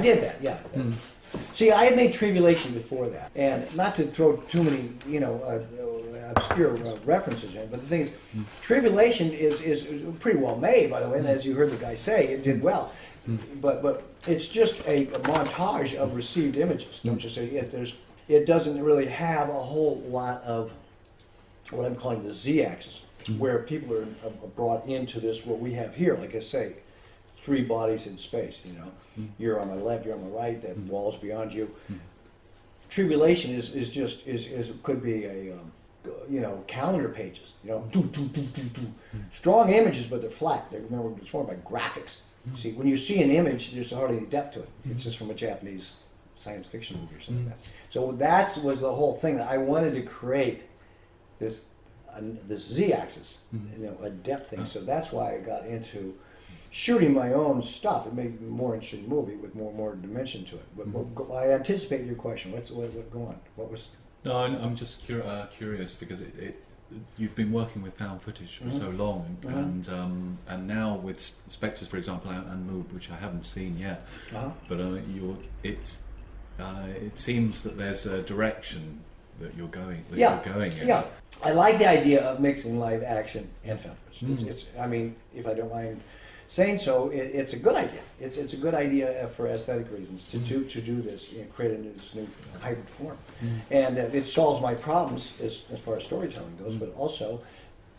did that, yeah. See, I had made Tribulation before that, and not to throw too many, obscure references in, but the thing is, Tribulation is pretty well made, by the way, and as you heard the guy say, it did well. But it's just a montage of received images, don't you say? It doesn't really have a whole lot of what I'm calling the Z-axis, where people are brought into this, what we have here, like I say, three bodies in space, You're on my left, you're on my right, that wall's beyond you. Tribulation is could be a, calendar pages, strong images, but they're flat. Remember, it's more by graphics. See, when you see an image, there's hardly any depth to it. It's just from a Japanese science fiction movie or something like that. So that was the whole thing, that I wanted to create this Z-axis, a depth thing. So that's why I got into shooting my own stuff. It made it a more interesting movie with more dimension to it. But I anticipate your question. What go on? What was? No, I'm just curious because you've been working with found footage for so long, and now with Spectres, for example, and Mood, which I haven't seen yet, but it seems that there's a direction that you're going in. Yeah, I like the idea of mixing live action and found footage. It's I mean, if I don't mind saying so, it's a good idea. It's a good idea for aesthetic reasons to do this, create this new hybrid form, and it solves my problems as far as storytelling goes, but also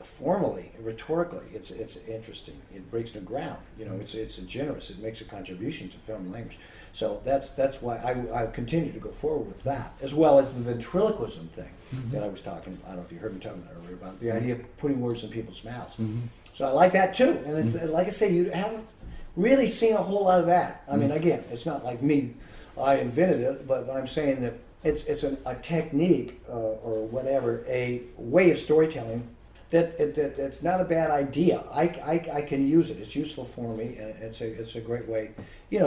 formally, rhetorically, it's interesting. It breaks new ground. It's generous. It makes a contribution to film language. So that's why I continue to go forward with that, as well as the ventriloquism thing that I was talking. I don't know if you heard me talking earlier about the idea of putting words in people's mouths. So I like that too. And it's like I say, you haven't really seen a whole lot of that. I mean, again, it's not like me. I invented it, but I'm saying that it's a technique or whatever, a way of storytelling that's not a bad idea. I can use it. It's useful for me, and it's a great way.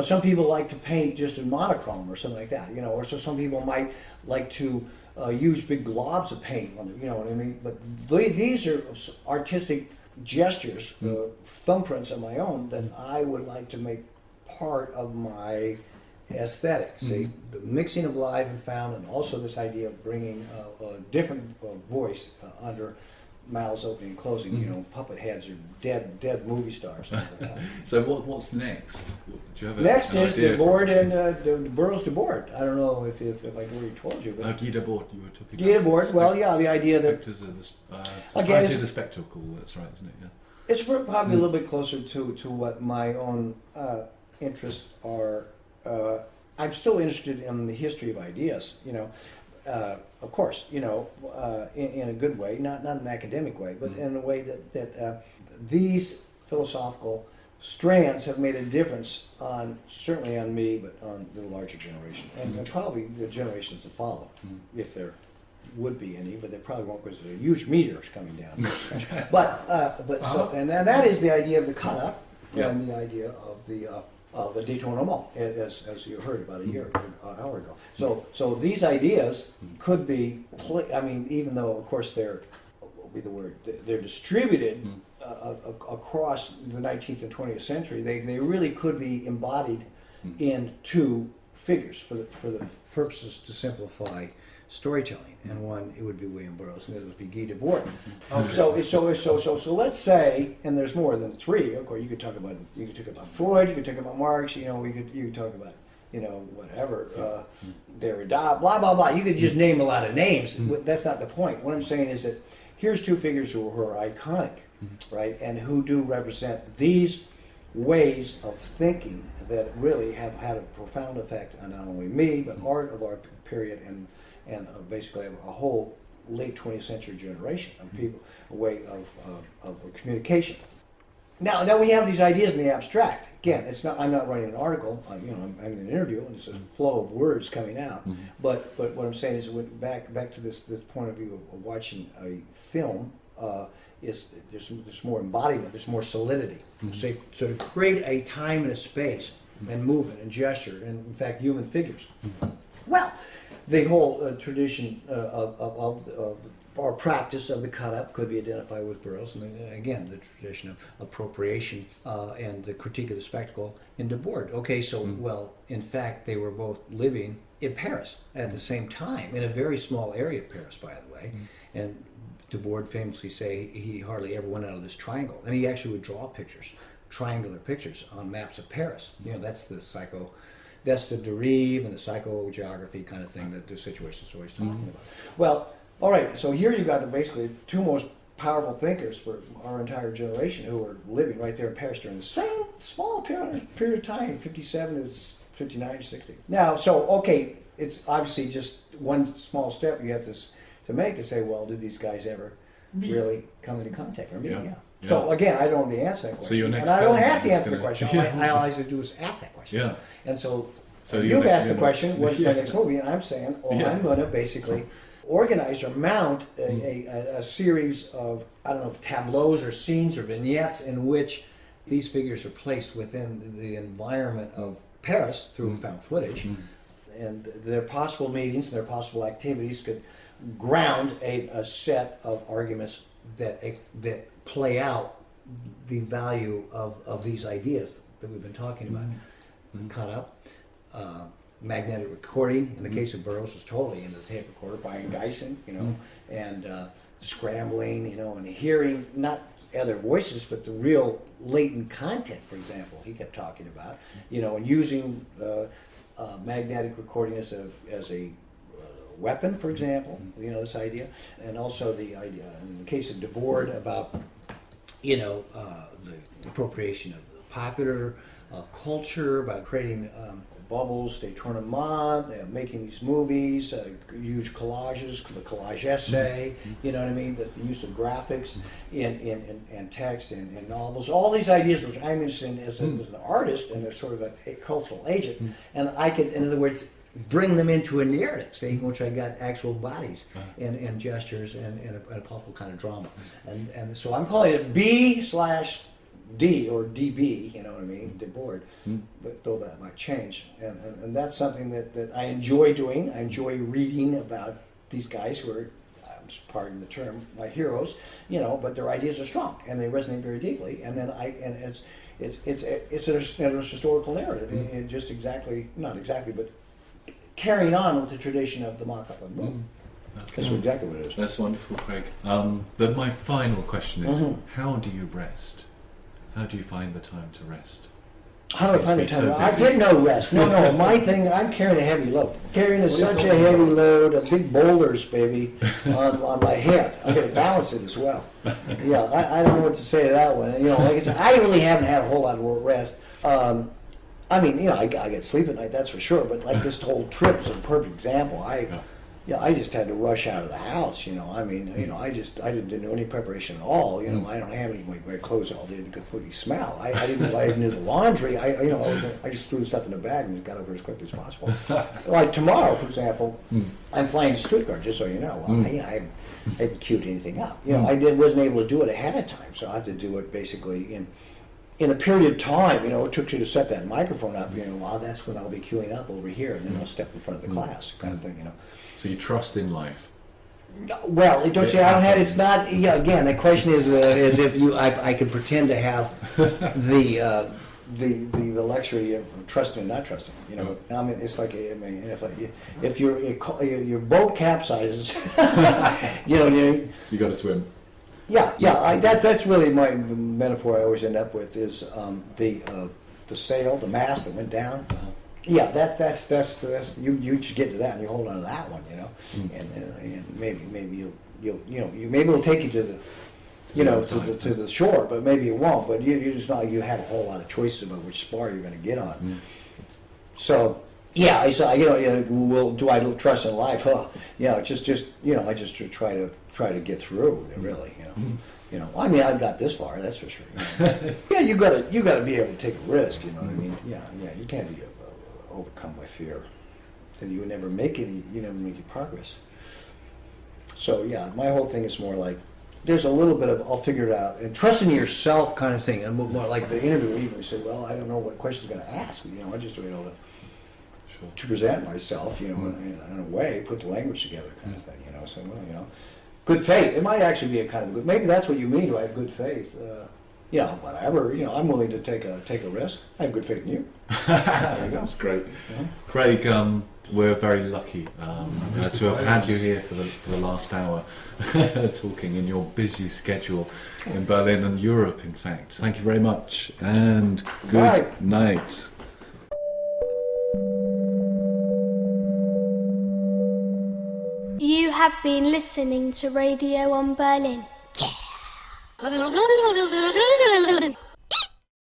Some people like to paint just in monochrome or something like that. Or so some people might like to use big globs of paint. You know what I mean? But these are artistic gestures, thumbprints of my own that I would like to make part of my aesthetic. See, the mixing of live and found, and also this idea of bringing a different voice under mouths opening and closing. Puppet heads or dead movie stars. So what's next? Do you have next is the board and the Burroughs to board. I don't know if I already told you. But Guy Debord, you were talking Guy about. Debord, well, yeah, the idea that Society of the Spectacle. That's right, isn't it? Yeah. It's probably a little bit closer to what my own interests are. I'm still interested in the history of ideas. Of course, in a good way, not in an academic way, but in a way that these philosophical strands have made a difference certainly on me, but on the larger generation, and probably the generations to follow, if there would be any, but there probably won't, because there are huge meteors coming down. And that is the idea of the cut up, and the idea of the détournement, as you heard about an hour ago. So these ideas could be, even though of course they're distributed across the 19th and 20th century, they really could be embodied in two figures for the purposes to simplify storytelling. And one, it would be William Burroughs, and the other would be Guy Debord. So let's say, and there's more than three. Of course, you could talk about Freud, you could talk about Marx, you could talk about whatever, Derrida, blah blah blah. You could just name a lot of names. That's not the point. What I'm saying is that here's two figures who are iconic, right, and who do represent these ways of thinking that really have had a profound effect on not only me, but art of our period and basically a whole late 20th century generation of people, a way of communication. Now we have these ideas in the abstract. Again, it's not. I'm not writing an article. I'm having an interview, and it's a flow of words coming out. But what I'm saying is, back to this point of view of watching a film, is there's more embodiment, there's more solidity. So to create a time and a space and movement and gesture, and in fact human figures. Well, the whole tradition of or practice of the cut-up could be identified with Burroughs, and then, again, the tradition of appropriation and the critique of the spectacle in Debord. Okay, so, well, in fact, they were both living in Paris at the same time, in a very small area of Paris, by the way. And Debord famously say he hardly ever went out of this triangle, and he actually would draw pictures, triangular pictures on maps of Paris. You know, that's the derive and the psychogeography kind of thing that the situation is always talking about. Well, all right, so here you got the basically two most powerful thinkers for our entire generation who were living right there in Paris during the same small period of time, 57 to 59 to 60. Now, so, okay, it's obviously just one small step you have to make to say, well, did these guys ever really come into contact or meet? Yeah. So, again, I don't know the answer to that question. So your next and I don't film have to is answer the question. All I have to do is ask that question. Yeah. And so you've asked the question, what's my next movie? And I'm saying, I'm going to basically organize or mount a series of, I don't know, tableaus or scenes or vignettes in which these figures are placed within the environment of Paris through found footage. And their possible meetings and their possible activities could ground a set of arguments that play out the value of these ideas that we've been talking about. Cut up. Magnetic recording, in the case of Burroughs, was totally into the tape recorder, Brian Geisen, you know, and scrambling, you know, and hearing not other voices, but the real latent content, for example, he kept talking about, you know, and using magnetic recording as a weapon, for example, you know, this idea, and also the idea, in the case of Debord, about, you know, the appropriation of popular culture, about creating bubbles, détournement, making these movies, huge collages, the collage essay, you know what I mean, the use of graphics in text and novels, all these ideas which I'm interested in as an artist and as sort of a cultural agent, and I could, in other words, bring them into a narrative, say, in which I got actual bodies and gestures and a powerful kind of drama. And so I'm calling it B/D or DB, you know what I mean, Debord, but though that might change. And that's something that I enjoy doing. I enjoy reading about these guys who are, pardon the term, my heroes, you know, but their ideas are strong and they resonate very deeply. And then it's a historical narrative, and just not exactly, but carrying on with the tradition of the mock-up and boom. That's exactly what it is. That's wonderful, Craig. Then my final question is, how do you rest? How do you find the time to rest? How do I find the time? I get no rest. No. My thing, I'm carrying a heavy load. Carrying such a heavy load of big boulders, baby, on my head. I got to balance it as well. Yeah, I don't know what to say to that one. You know, like I said, I really haven't had a whole lot of rest. I mean, you know, I get sleep at night, that's for sure. But like this whole trip is a perfect example. I just had to rush out of the house, you know. I mean, you know, I didn't do any preparation at all. You know, I don't have any my clothes all day to completely smell. I didn't do the laundry. I just threw the stuff in the bag and just got over as quickly as possible. Like tomorrow, for example, I'm flying to Stuttgart, just so you know. I haven't queued anything up. You know, I wasn't able to do it ahead of time, so I had to do it basically in a period of time. You know, it took you to set that microphone up. You know, well, that's when I'll be queuing up over here, and then I'll step in front of the class, kind of thing. You know. So you trust in life? Well, don't say I don't have. It's not. Yeah, again, the question is if I could pretend to have the luxury of trusting and not trusting. You know, I mean, it's like if your boat capsizes, you know, you got to swim. Yeah. That's really my metaphor. I always end up with is the sail, the mast that went down. Yeah, that's you just get to that and you hold on to that one, you know, and maybe maybe it'll take you to the to the shore, but maybe it won't. But you just know you have a whole lot of choices about which spar you're going to get on. So yeah, well, do I trust in life? Yeah, just I just try to get through it, really, you know. You know, I mean, I've got this far, that's for sure. You know? Yeah, you gotta be able to take a risk, you know what I mean? Yeah, you can't be overcome by fear. Then you would never make any progress. So yeah, my whole thing is more like there's a little bit of I'll figure it out and trust in yourself kind of thing, and more like the interviewer even said, well, I don't know what question's going to ask. You know, I just to present myself, you know, in a way, put the language together, kind of thing. You know, so well, you know. good faith. It might actually be a kind of good. Maybe that's what you mean to have good faith. Whatever. I'm willing to take a risk. I have good faith in you. There you go. That's great. Yeah. Craig, we're very lucky to have had you here for the last hour, talking in your busy schedule in Berlin and Europe, in fact. Thank you very much, and good night. You have been listening to Radio on Berlin. Yeah.